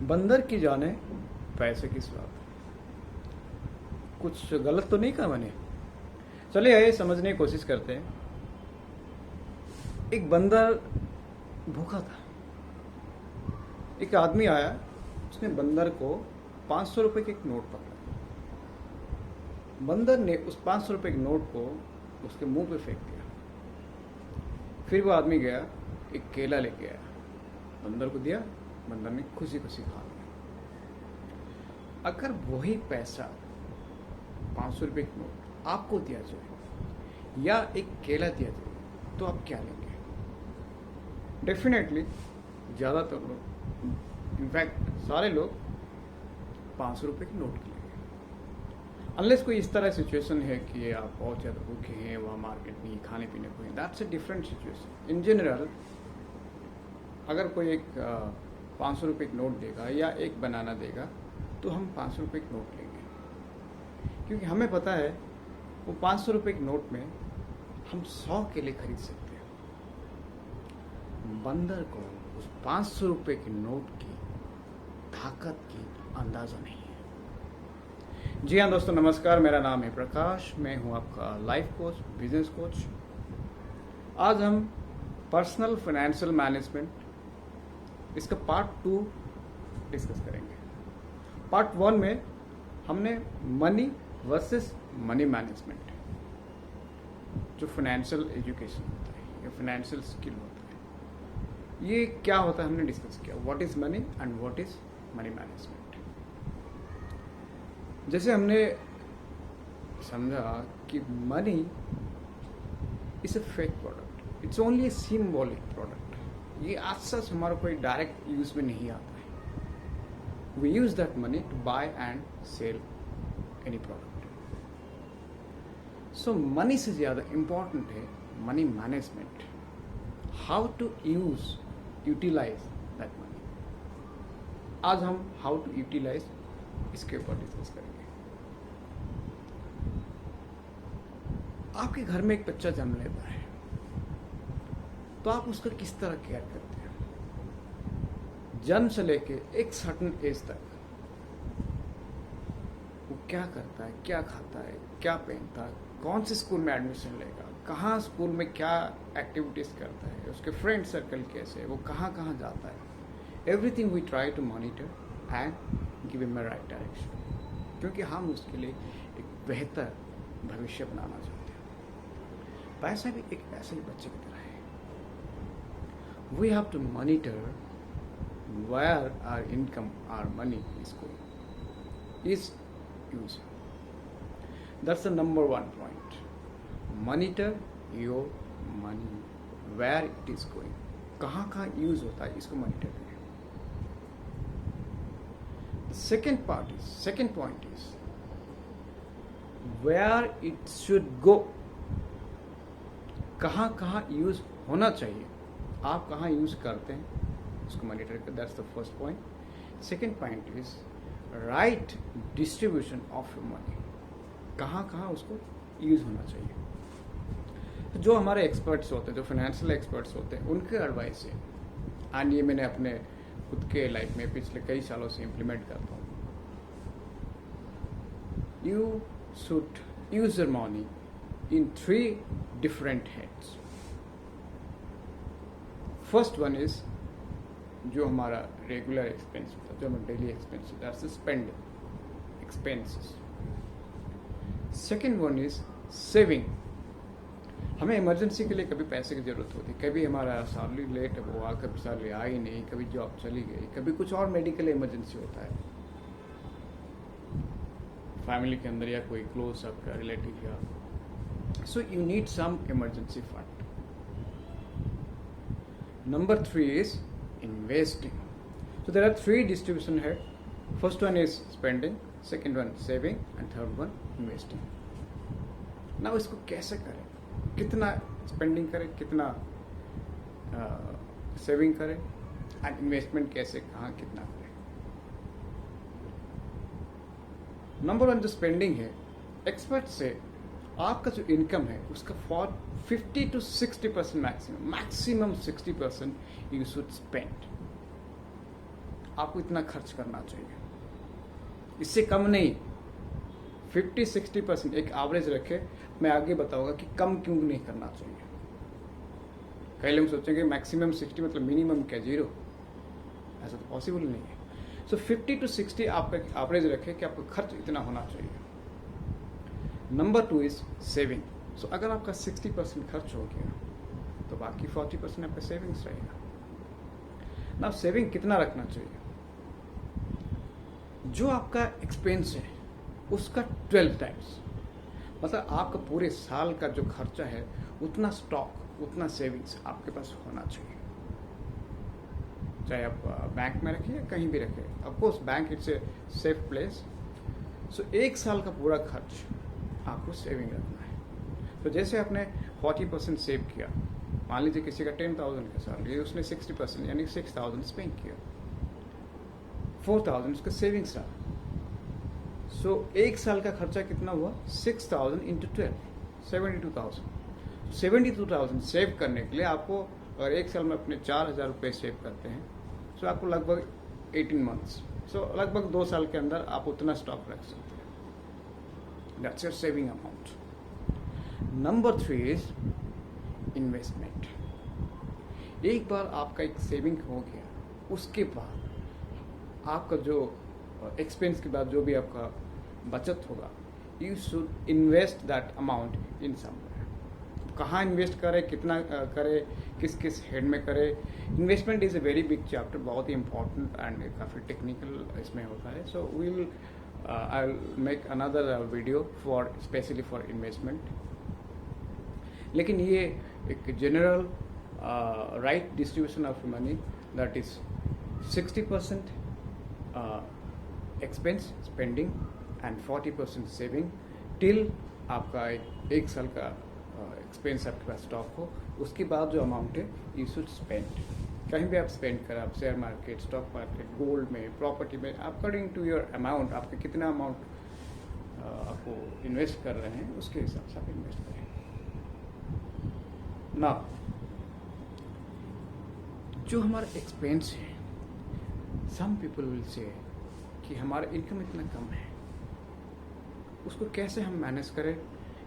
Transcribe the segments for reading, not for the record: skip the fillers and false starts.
बंदर की जाने पैसे की स्वाद। कुछ गलत तो नहीं कहा मैंने? चलिए आइए समझने की कोशिश करते हैं। एक बंदर भूखा था। एक आदमी आया, उसने बंदर को 500 रुपए के एक नोट पकड़ा। बंदर ने उस 500 रुपए के नोट को उसके मुंह पे फेंक दिया। फिर वो आदमी गया, एक केला लेके आया, बंदर को दिया, बंदर ने खुशी खुशी खा लिया। अगर वही पैसा 500 रुपए का नोट आपको दिया जाए या एक केला दिया जाए तो आप क्या लेंगे? डेफिनेटली ज़्यादातर लोग, इनफैक्ट सारे लोग 500 रुपए के नोट के लेंगे। अनलेस कोई इस तरह सिचुएशन है कि आप बहुत ज़्यादा भूखे हैं, वहाँ मार्केट नहीं, खाने पीने को है, that's a different situation. In general अगर कोई एक 500 रुपये का नोट देगा या एक बनाना देगा तो हम 500 रुपये का नोट लेंगे, क्योंकि हमें पता है वो 500 रुपये के नोट में हम 100 केले खरीद सकते हैं। बंदर को उस 500 रुपये के नोट की ताकत की अंदाजा नहीं है। जी हाँ दोस्तों, नमस्कार। मेरा नाम है प्रकाश, मैं हूँ आपका लाइफ कोच, बिजनेस कोच। आज हम पर्सनल फाइनेंशियल मैनेजमेंट इसका पार्ट 2 डिस्कस करेंगे। पार्ट 1 में हमने मनी वर्सेस मनी मैनेजमेंट, जो फाइनेंशियल एजुकेशन होता है या फाइनेंशियल स्किल होता है, ये क्या होता है हमने डिस्कस किया। What is money and what is money management. जैसे हमने समझा कि money is a fake product, it's only a symbolic product. ये आज सच हमारा कोई डायरेक्ट यूज में नहीं आता है। We use that money to buy and sell any product. So money से ज़्यादा इम्पॉर्टेंट है money management, how to utilize that money. आज हम हाउ टू यूटिलाइज इसके ऊपर डिस्कस करेंगे। आपके घर में एक बच्चा जन्म लेता है तो आप उसका किस तरह केयर करते हैं? जन्म से लेके एक सर्टन एज तक वो क्या करता है, क्या खाता है, क्या पहनता है, कौन से स्कूल में एडमिशन लेगा, कहाँ स्कूल में क्या एक्टिविटीज करता है, उसके फ्रेंड सर्कल कैसे है, वो कहाँ कहाँ जाता है, everything we try to monitor and give him a right direction, क्योंकि हम उसके लिए एक बेहतर भविष्य बनाना चाहते हैं। पैसा भी एक ऐसे ही बच्चे की तरह है। We have to monitor where our income, our money is going, is used. That's the number one point. Monitor your money, where it is going. कहाँ कहाँ यूज होता है, इसको मॉनिटर करें। Second point is where it should go. कहाँ कहाँ use होना चाहिए, आप कहाँ यूज करते हैं उसको मॉनिटर कर। That's the first point. Second point is right distribution of your money, कहाँ कहाँ उसको यूज होना चाहिए। तो जो हमारे एक्सपर्ट्स होते हैं, जो फाइनेंशियल एक्सपर्ट्स होते हैं, उनके एडवाइस है, एंड ये मैंने अपने खुद के लाइफ में पिछले कई सालों से इम्प्लीमेंट करता हूँ। You should use your money in 3 different heads. First one is जो हमारा रेगुलर एक्सपेंस होता है, जो हमारा डेली एक्सपेंस होता है, spend expenses. Second one is saving. हमें इमरजेंसी के लिए कभी पैसे की जरूरत होती है, कभी हमारा सैलरी लेट हुआ, कभी सैलरी आई नहीं, कभी जॉब चली गई, कभी कुछ और मेडिकल इमरजेंसी होता है फैमिली के अंदर या कोई क्लोज आपका रिलेटिव या, so you need some emergency fund. Number 3 is investing. So there are 3 distribution here. First one is spending, second one saving, and third one investing. Now इसको कैसे करें, कितना स्पेंडिंग करें, कितना सेविंग करें, एंड इन्वेस्टमेंट कैसे, कहाँ कितना करें। नंबर 1 जो स्पेंडिंग है, एक्सपर्ट से आपका जो इनकम है उसका 50 to 60% maximum 60% you should spend. आपको इतना खर्च करना चाहिए, इससे कम नहीं। 50-60% एक एवरेज रखे। मैं आगे बताऊंगा कि कम क्यों नहीं करना चाहिए। कई लोग सोचेंगे मैक्सिमम 60 मतलब मिनिमम क्या, 0? ऐसा तो पॉसिबल नहीं है। सो 50 to 60 आपका एवरेज रखे कि आपका खर्च इतना होना चाहिए। Number 2 is saving. सो अगर आपका 60% खर्च हो गया तो बाकी 40% आपका सेविंग्स रहेगा ना। सेविंग कितना रखना चाहिए? जो आपका एक्सपेंस है उसका 12 टाइम्स, मतलब आपका पूरे साल का जो खर्चा है उतना स्टॉक, उतना सेविंग्स आपके पास होना चाहिए। चाहे आप बैंक में रखिए, कहीं भी रखिए। Of course bank it's a safe place. So एक साल का पूरा खर्च आपको सेविंग रखना है। तो जैसे आपने 40% सेव किया, मान लीजिए किसी का 10,000 का सैलरी, उसने 60% यानी 6,000 स्पेंड किया, 4,000 उसका सेविंग्स रहा। सो एक साल का खर्चा कितना हुआ? 6,000 इंटू 12, 72,000। 72,000 सेव करने के लिए आपको, अगर एक साल में अपने 4,000 रुपये सेव करते हैं, सो आपको लगभग 18 मंथ्स, सो लगभग 2 साल के अंदर आप उतना स्टॉक रख सकते हैं। That's your saving amount. Number 3 is investment. एक बार आपका एक सेविंग हो गया, उसके बाद आपका जो एक्सपेंस के बाद जो भी आपका बचत होगा, you should invest that amount in somewhere. कहाँ इन्वेस्ट करें, कितना करें, किस किस हेड में करें। Investment is a very big chapter, बहुत ही इंपॉर्टेंट एंड काफ़ी टेक्निकल इसमें होता है। So we'll I will make another video for specially for investment. लेकिन ये एक general right distribution of money, that is 60% expense spending and 40% saving till आपका एक साल का एक्सपेंस आपके पास स्टॉक हो। उसके बाद जो अमाउंट है यू शुड स्पेंड। कहीं भी आप स्पेंड करें, आप share market, stock market, gold में, प्रॉपर्टी में, अकॉर्डिंग टू योर अमाउंट, आपके कितना अमाउंट आपको इन्वेस्ट कर रहे हैं उसके हिसाब से आप इन्वेस्ट करें ना। जो हमारा एक्सपेंस है, सम पीपल विल से कि हमारा इनकम इतना कम है, उसको कैसे हम मैनेज करें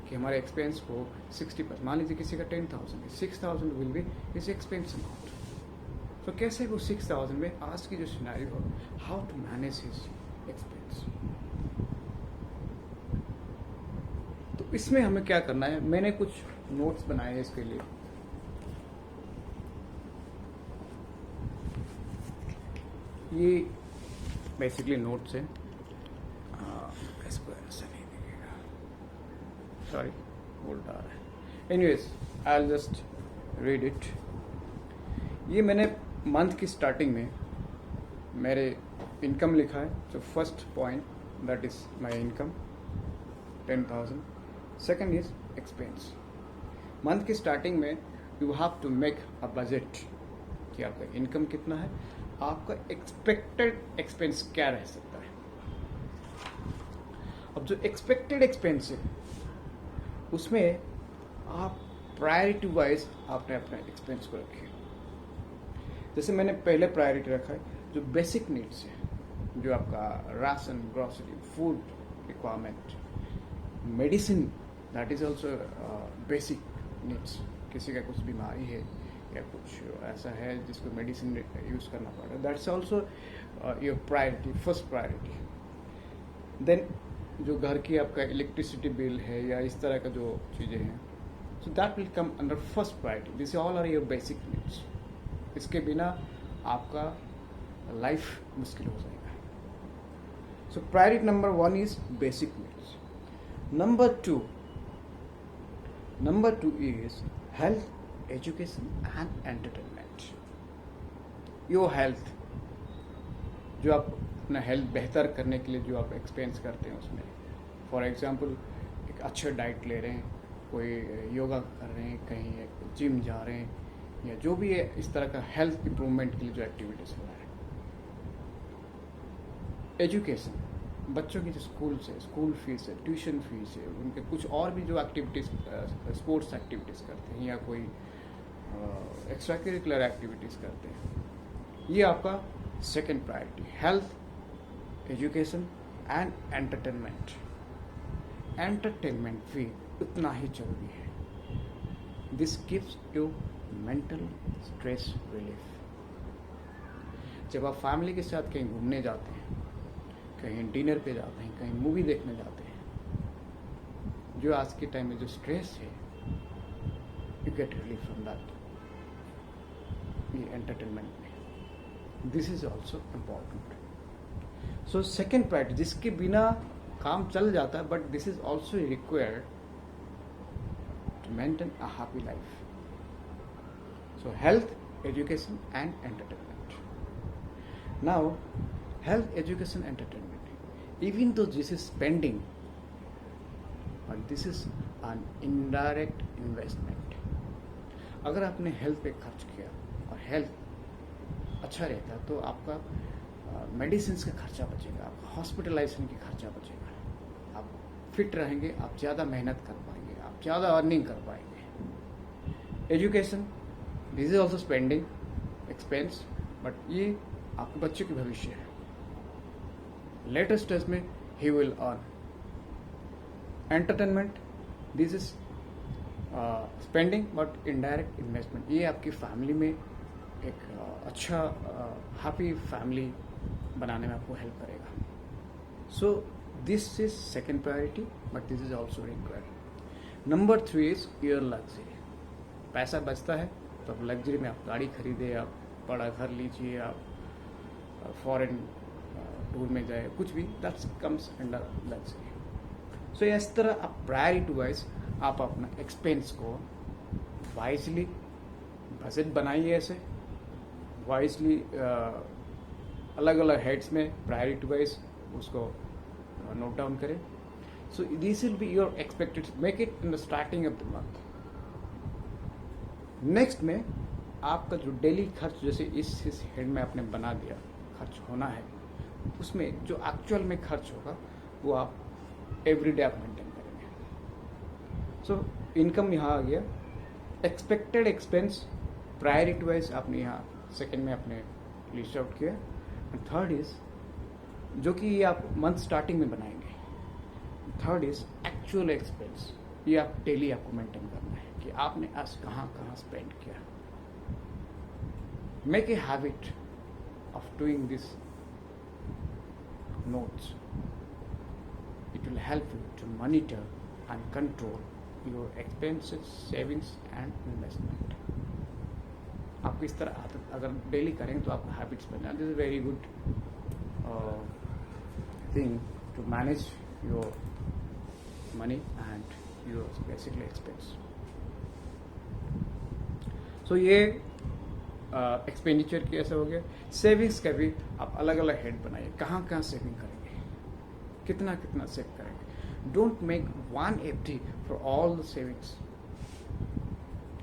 कि हमारे एक्सपेंस को 60%, मान लीजिए किसी का 10,000 है, 6,000 will be is expense amount. तो कैसे वो 6,000 में आज की जो सिनेरियो हो, how to manage his expense. तो इसमें हमें क्या करना है, मैंने कुछ नोट्स बनाए हैं इसके लिए। ये बेसिकली नोट्स हैं, इसको ऐसा नहीं दिखेगा, सॉरी बोल्ड आ रहा है। Anyways I will just read it. ये मैंने मंथ की स्टार्टिंग में मेरे इनकम लिखा है। So first point that is my income 10,000। Second is expense. Month की स्टार्टिंग में you have to make a budget कि आपका इनकम कितना है, आपका एक्सपेक्टेड एक्सपेंस क्या रह सकता है। अब जो एक्सपेक्टेड एक्सपेंस है उसमें आप प्रायोरिटी वाइज आपने अपने एक्सपेंस को रखे। जैसे मैंने पहले प्रायोरिटी रखा है जो बेसिक नीड्स है, जो आपका ration, grocery, food requirement, medicine, that is also basic needs. किसी का कुछ बीमारी है या कुछ ऐसा है जिसको मेडिसिन यूज़ करना पड़ रहा है, that's also your priority, first priority. Then जो घर की आपका इलेक्ट्रिसिटी बिल है या इस तरह का जो चीज़ें हैं, so that will come under first priority. This all are your basic needs. इसके बिना आपका लाइफ मुश्किल हो जाएगा। So priority number 1 is basic needs. Number two is health, education and entertainment. Your health, जो आप अपना हेल्थ बेहतर करने के लिए जो आप एक्सपेंस करते हैं उसमें, फॉर एग्जांपल एक अच्छा डाइट ले रहे हैं, कोई योगा कर रहे हैं, कहीं जिम जा रहे हैं, या जो भी है इस तरह का हेल्थ इंप्रूवमेंट के लिए जो एक्टिविटीज़ हो रहा है। एजुकेशन, बच्चों की जो स्कूल फीस है, ट्यूशन फीस है, उनके कुछ और भी जो एक्टिविटीज़, स्पोर्ट्स एक्टिविटीज़ करते हैं या कोई एक्स्ट्रा करिकुलर एक्टिविटीज़ करते हैं, ये आपका second priority health, education and entertainment. Entertainment भी उतना ही जरूरी है. This gives you mental stress relief. जब आप फैमिली के साथ कहीं घूमने जाते हैं, कहीं डिनर पे जाते हैं, कहीं मूवी देखने जाते हैं, जो आज के टाइम में जो स्ट्रेस है, you get relief from that. ये एंटरटेनमेंट में this is also important. So second priority, जिसके बिना काम चल जाता है, but this is also required to maintain a happy life. So health, education and entertainment. Now health, education, entertainment. Even though this is spending, but this is an indirect investment. अगर आपने health पे खर्च किया और health अच्छा रहता है तो आपका मेडिसिन का खर्चा बचेगा, आपका हॉस्पिटलाइजेशन की खर्चा बचेगा, आप फिट रहेंगे, आप ज़्यादा मेहनत कर पाएंगे, आप ज़्यादा अर्निंग कर पाएंगे. Education, this is also spending expense, but ये आपके बच्चों की भविष्य है. लेटर स्टेज में he will earn. Entertainment, this is spending but indirect investment. ये आपकी फैमिली में एक अच्छा हैप्पी फैमिली बनाने में आपको हेल्प करेगा. So this is second priority, but this is also required. Number 3 is your luxury. पैसा बचता है तो आप लग्जरी में आप गाड़ी खरीदे, आप बड़ा घर लीजिए, आप फॉरेन टूर में जाए, कुछ भी, दैट्स कम्स अंडर लग्जरी. सो इस तरह आप प्रायोरिटी वाइज आप अपना एक्सपेंस को वाइजली बजट बनाइए. ऐसे वाइजली अलग अलग हेड्स में प्रायोरिटी वाइज उसको नोट डाउन करें. So this will be your expected. Make it in the starting of the month. Next में आपका जो डेली खर्च, जैसे इस हेड में आपने बना दिया खर्च होना है, उसमें जो एक्चुअल में खर्च होगा वो आप एवरीडे आप मेंटेन करेंगे. सो इनकम यहाँ आ गया. एक्सपेक्टेड एक्सपेंस प्रायोरिटी वाइज आपने यहाँ सेकेंड में आपने लिस्ट आउट किया. एंड थर्ड इज जो कि ये आप मंथ स्टार्टिंग में बनाएंगे. Third is actual expense. ये आप डेली आपको मेंटेन करना है कि आपने आज कहाँ कहाँ स्पेंड किया. Make a habit of doing this notes. It will help you to monitor and control your expenses, savings and investment. आपको इस तरह आदत अगर डेली करेंगे तो आपको हैबिट्स बन जाए. This is very good thing to manage your money and your basically expense. So ये एक्सपेंडिचर की ऐसा हो गया. सेविंग्स का भी आप अलग अलग हेड बनाइए. कहाँ कहाँ सेविंग करेंगे, कितना कितना सेव करेंगे. Don't make one FD for all the savings.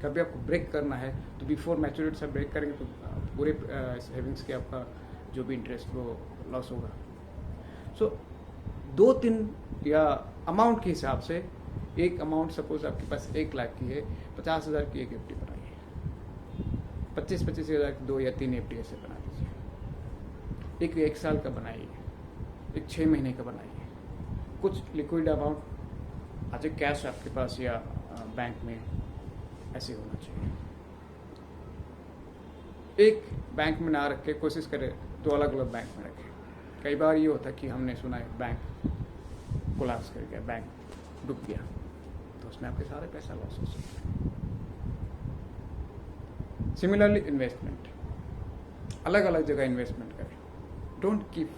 कभी आपको ब्रेक करना है तो बिफोर मैच्योरिटी से ब्रेक करेंगे तो पूरे सेविंग्स के आपका जो भी इंटरेस्ट वो लॉस होगा. सो 2-3 या अमाउंट के हिसाब से एक अमाउंट, सपोज आपके पास 1 लाख की है, 50,000 की एक एफडी बनाइए. 25,000 की 2 या 3 एफडी ऐसे बना दीजिए. एक साल का बनाइए, एक 6 महीने का बनाइए. कुछ लिक्विड अमाउंट आज कैश आपके पास या बैंक में ऐसे होना चाहिए. एक बैंक में ना रख के कोशिश करें 2 अलग अलग बैंक में रखें. कई बार ये होता है कि हमने सुना है बैंक कोलैप्स कर गया, बैंक डूब गया, तो उसमें आपके सारे पैसा लॉस हो सकते हैं. सिमिलरली इन्वेस्टमेंट, अलग अलग जगह इन्वेस्टमेंट करें. Don't keep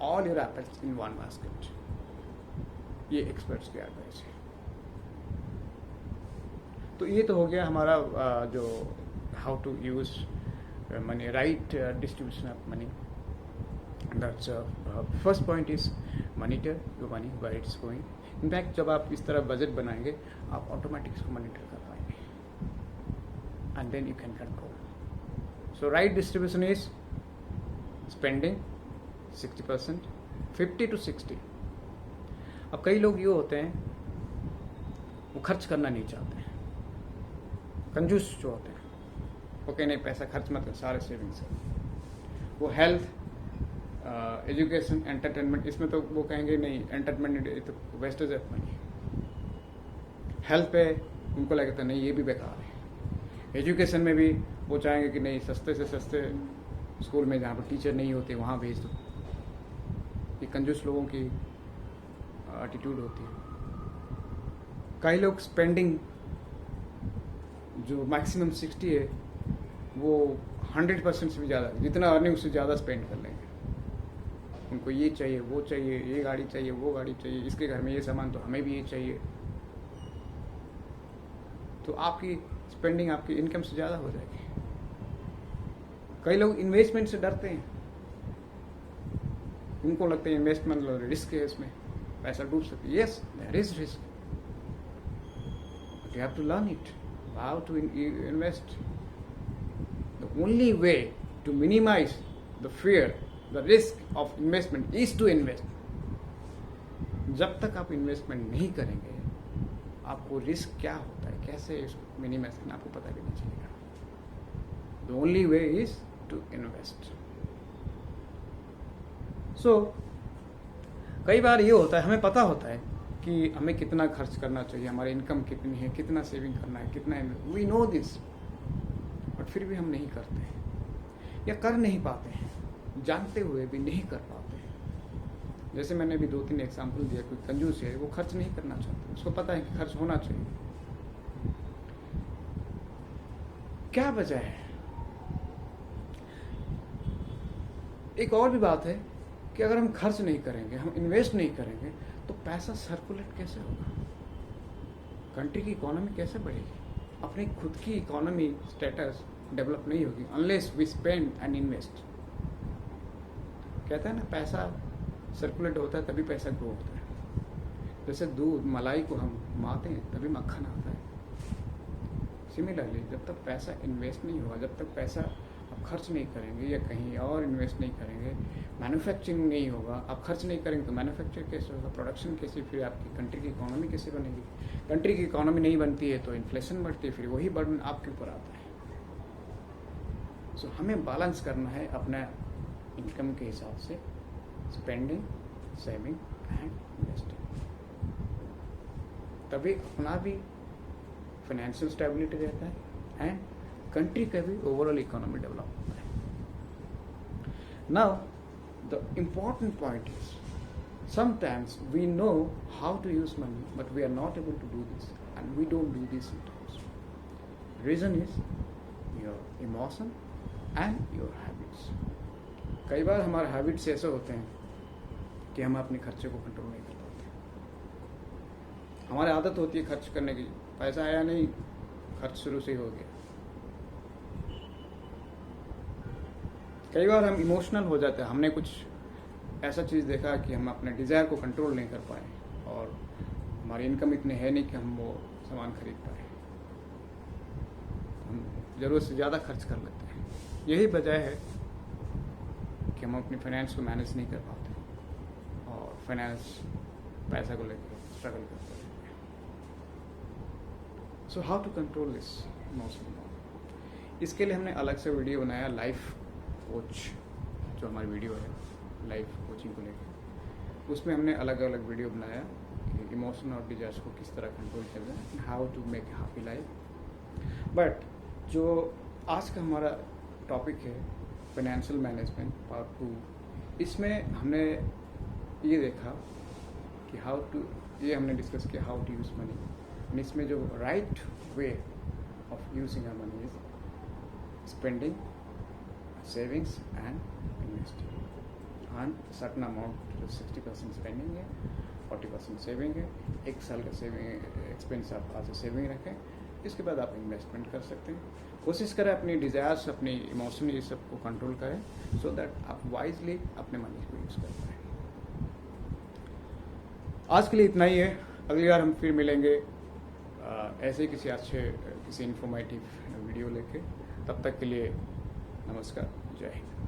all your apex in one basket. ये एक्सपर्ट्स की एडवाइस है. तो ये तो हो गया हमारा जो how to use money, right distribution of money. That's first point is monitor your money where it's going. In fact जब आप इस तरह बजट बनाएंगे आप ऑटोमेटिक इसको मॉनिटर कर पाएंगे and then you can control. So right distribution is spending 60%, 50 to 60. अब कई लोग ये होते हैं वो खर्च करना नहीं चाहते हैं, कंजूस जो होते हैं, वो कहीं नहीं पैसा खर्च मत कर, सारे सेविंग्स है. वो हेल्थ, एजुकेशन, एंटरटेनमेंट, इसमें तो वो कहेंगे नहीं, एंटरटेनमेंट तो वेस्टेज ऑफ मनी। हेल्थ पे उनको लगता नहीं, ये भी बेकार है। एजुकेशन में भी वो चाहेंगे कि नहीं, सस्ते से सस्ते स्कूल में जहाँ पर टीचर नहीं होते वहाँ भेज दो। ये कंजूस लोगों की एटीट्यूड होती है। कई लोग स्पेंडिंग जो मैक्सिमम 60 है वो 100% से भी ज़्यादा, जितना अर्निंग उससे ज़्यादा स्पेंड कर लेंगे। उनको ये चाहिए, वो चाहिए, ये गाड़ी चाहिए, वो गाड़ी चाहिए, इसके घर में ये सामान तो हमें भी ये चाहिए। तो आपकी स्पेंडिंग आपकी इनकम से ज़्यादा हो जाएगी। कई लोग इन्वेस्टमेंट से डरते हैं, उनको लगता है इन्वेस्टमेंट रिस्क है, इसमें पैसा डूब सकती है। Yes, there is risk, but you have to learn it, how to invest. The only way to minimize the fear, the risk of investment is to invest. जब तक आप इन्वेस्टमेंट नहीं करेंगे आपको रिस्क क्या होता है, कैसे इसको मिनिमाइज करना, आपको पता भी नहीं चलेगा। The only way is to invest. So कई बार ये होता है, हमें पता होता है कि हमें कितना खर्च करना चाहिए, हमारी इनकम कितनी है, कितना सेविंग करना है, कितना, वी नो दिस, बट फिर भी हम नहीं करते हैं या कर नहीं पाते हैं, जानते हुए भी नहीं कर पाते हैं। जैसे मैंने भी 2-3 एग्जाम्पल दिया, कोई कंजूस है, वो खर्च नहीं करना चाहता, उसको पता है कि खर्च होना चाहिए। क्या वजह है? एक और भी बात है कि अगर हम खर्च नहीं करेंगे, हम इन्वेस्ट नहीं करेंगे, तो पैसा सर्कुलेट कैसे होगा, कंट्री की इकोनॉमी कैसे बढ़ेगी, अपनी खुद की इकोनॉमी स्टेटस डेवलप नहीं होगी unless we spend and invest. कहता है ना, पैसा सर्कुलेट होता है तभी पैसा ग्रो होता है। जैसे दूध, मलाई को हम माते हैं तभी मक्खन आता है। सिमिलरली जब तक पैसा इन्वेस्ट नहीं होगा, जब तक पैसा आप खर्च नहीं करेंगे या कहीं और इन्वेस्ट नहीं करेंगे, मैन्युफैक्चरिंग नहीं होगा, आप खर्च नहीं करेंगे तो मैन्युफैक्चर कैसे होगा, प्रोडक्शन कैसे, फिर आपकी कंट्री की इकोनॉमी कैसे बनेगी। कंट्री की इकोनॉमी नहीं बनती है तो इन्फ्लेशन बढ़ती है, फिर वही बर्डन आपके ऊपर आता है। सो हमें बैलेंस करना है अपना इनकम के हिसाब से, स्पेंडिंग, सेविंग एंड इन्वेस्टिंग, तभी अपना भी फाइनेंशियल स्टेबिलिटी रहता है एंड कंट्री का भी ओवरऑल इकोनॉमी डेवलप होता है। Now the important point is, sometimes we know how to use money but we are not able to do this, and we don't do this sometimes. Reason is your emotion and your habits. कई बार हमारे habits ऐसे होते हैं कि हम अपने खर्चे को कंट्रोल नहीं कर पाते। हमारी आदत होती है खर्च करने की, पैसा आया नहीं, खर्च शुरू से ही हो गया। कई बार हम इमोशनल हो जाते हैं, हमने कुछ ऐसा चीज़ देखा कि हम अपने डिज़ायर को कंट्रोल नहीं कर पाए और हमारी इनकम इतनी है नहीं कि हम वो सामान खरीद पाए, हम ज़रूरत से ज़्यादा खर्च कर लेते हैं। यही वजह है कि हम अपनी फाइनेंस को मैनेज नहीं कर पाते और फाइनेंस पैसा को लेकर स्ट्रगल करते हैं। So how to control this emotion, इसके लिए हमने अलग से वीडियो बनाया, लाइफ कोच जो हमारी वीडियो है लाइफ कोचिंग को लेकर, उसमें हमने अलग अलग वीडियो बनाया कि इमोशन और डिजायर्स को किस तरह कंट्रोल करना है, how to make happy life. But जो आज का हमारा टॉपिक है फाइनेंशियल मैनेजमेंट पार्ट 2, इसमें हमने ये देखा कि हाउ टू, ये हमने डिस्कस किया how to use money, and इसमें जो right way of using our money is spending, savings and investing. Certain amount, 60% spending है, 40% सेविंग है, 1 साल का सेविंग एक्सपेंस आप आज से सेविंग रखें, इसके बाद आप इन्वेस्टमेंट कर सकते हैं। कोशिश करें अपनी डिज़ायर्स, अपनी इमोशन, ये सब को कंट्रोल करें सो दैट आप वाइजली अपने मनी को यूज़ कर पाएँ। आज के लिए इतना ही है, अगली बार हम फिर मिलेंगे ऐसे ही किसी इन्फॉर्मेटिव वीडियो लेके। तब तक के लिए नमस्कार, जय हिंद।